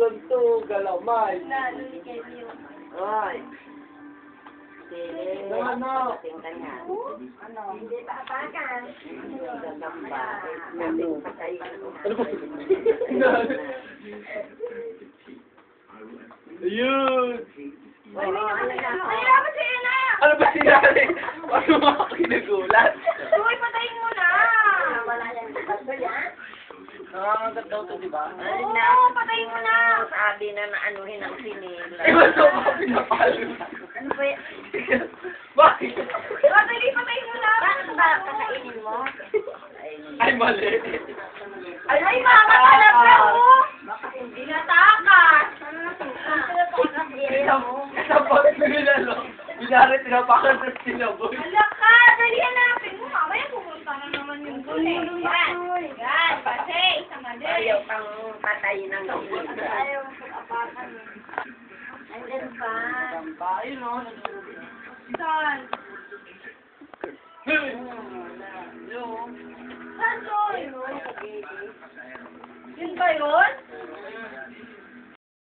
ganito, galamay. Oy. Sige. Ano? Tingnan niya. Ano? Hindi pa apakan. Gagamba. Nating patay. Ano ba? Ayun! Ay, may nakakita. Ay, dapat si Ina! Ano ba sinari? Paano mo ako kinagulat? Uy, patayin mo na! Wala yan sa baso yan. Nangangagat daw to, di ba? Oo, patayin mo na! Sabi na naanuhin ang sinila. Eh, ba't ako pinapalo? Ano ba yan? Bakit? Patayin mo na! Bakit ba kakainin mo? Ay, mali. Ay, mama talaga mo! Hindi natakas! Kapag nilalo, binari tinapakan sa sinaboy. Hala ka! Dali hanapin mo! Mamaya pumunta na naman yung dun eh. Yan! Kasi, isang mali. Ayaw kang patayin ng sinila. Ayaw mo apakan. Andyan pa. Ayun, no? Saan? Saan to? Yun ba yun?